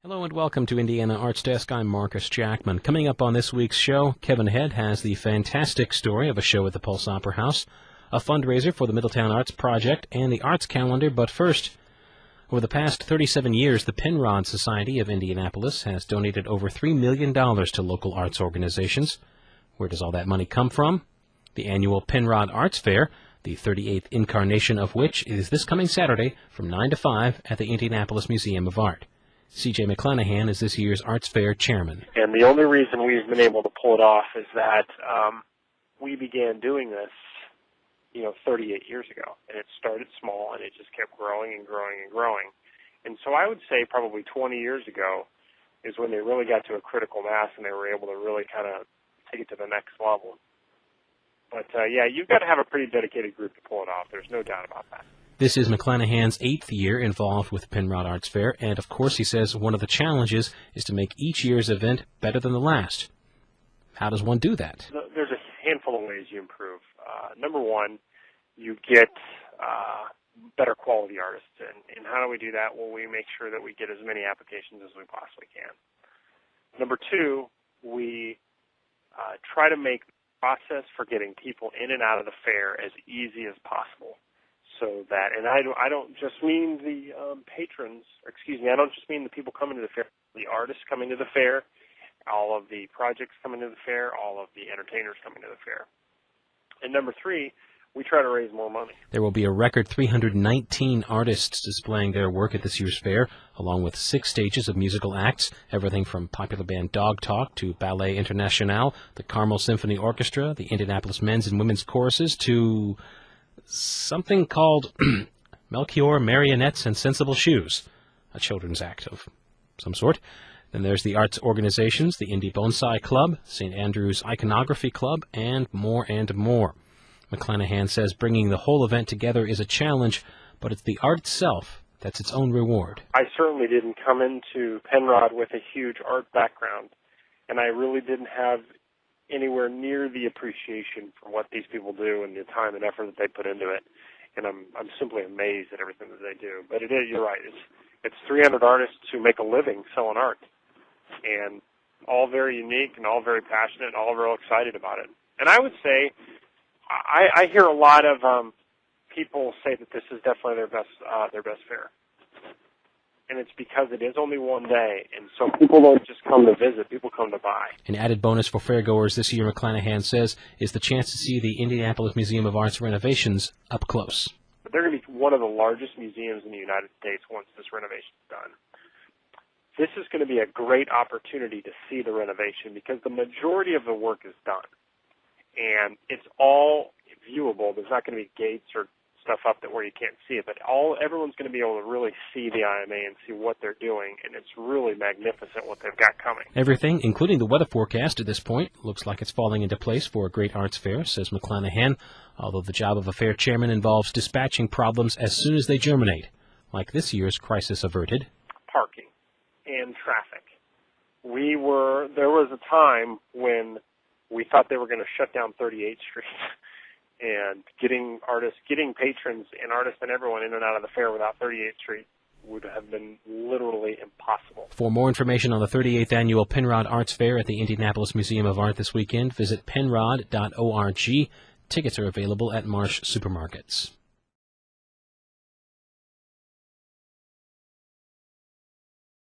Hello and welcome to Indiana Arts Desk. I'm Marcus Jackman. Coming up on this week's show, Kevin Head has the fantastic story of a show at the Pulse Opera House, a fundraiser for the Middletown Arts Project, and the Arts Calendar. But first, over the past 37 years, the Penrod Society of Indianapolis has donated over $3 million to local arts organizations. Where does all that money come from? The annual Penrod Arts Fair, the 38th incarnation of which is this coming Saturday from 9 to 5 at the Indianapolis Museum of Art. C.J. McClanahan is this year's Arts Fair chairman. And the only reason we've been able to pull it off is that we began doing this, 38 years ago. And it started small, and it just kept growing and growing and growing. And so I would say probably 20 years ago is when they really got to a critical mass and they were able to really kind of take it to the next level. But, you've got to have a pretty dedicated group to pull it off. There's no doubt about that. This is McClanahan's 8th year involved with the Penrod Arts Fair, and of course he says one of the challenges is to make each year's event better than the last. How does one do that? There's a handful of ways you improve. Number one, you get better quality artists. And how do we do that? Well, we make sure that we get as many applications as we possibly can. Number two, we try to make the process for getting people in and out of the fair as easy as possible. So that, and I don't just mean the patrons, I don't just mean the people coming to the fair, the artists coming to the fair, all of the projects coming to the fair, all of the entertainers coming to the fair. And number three, we try to raise more money. There will be a record 319 artists displaying their work at this year's fair, along with 6 stages of musical acts, everything from popular band Dog Talk to Ballet International, the Carmel Symphony Orchestra, the Indianapolis Men's and Women's Choruses, to something called Melchior, Marionettes, and Sensible Shoes, a children's act of some sort. Then there's the arts organizations, the Indie Bonsai Club, St. Andrew's Iconography Club, and more and more. McClanahan says bringing the whole event together is a challenge, but it's the art itself that's its own reward. I certainly didn't come into Penrod with a huge art background, and I really didn't have anywhere near the appreciation for what these people do and the time and effort that they put into it. And I'm simply amazed at everything that they do. But it is, you're right, it's 300 artists who make a living selling art, and all very unique and all very passionate and all real excited about it. And I would say, I hear a lot of people say that this is definitely their best fair. And it's because it is only one day, and so people don't just come to visit, people come to buy. An added bonus for fairgoers this year, McClanahan says, is the chance to see the Indianapolis Museum of Art's renovations up close. They're going to be one of the largest museums in the United States once this renovation is done. This is going to be a great opportunity to see the renovation because the majority of the work is done. And it's all viewable. There's not going to be gates or stuff up that where you can't see it, but everyone's going to be able to really see the IMA and see what they're doing, and it's really magnificent what they've got coming. Everything, including the weather forecast at this point, looks like it's falling into place for a great arts fair, says McClanahan, although the job of a fair chairman involves dispatching problems as soon as they germinate, like this year's crisis averted. Parking and traffic. There was a time when we thought they were going to shut down 38th Street. And getting patrons and artists and everyone in and out of the fair without 38th Street would have been literally impossible. For more information on the 38th Annual Penrod Arts Fair at the Indianapolis Museum of Art this weekend, visit penrod.org. Tickets are available at Marsh Supermarkets.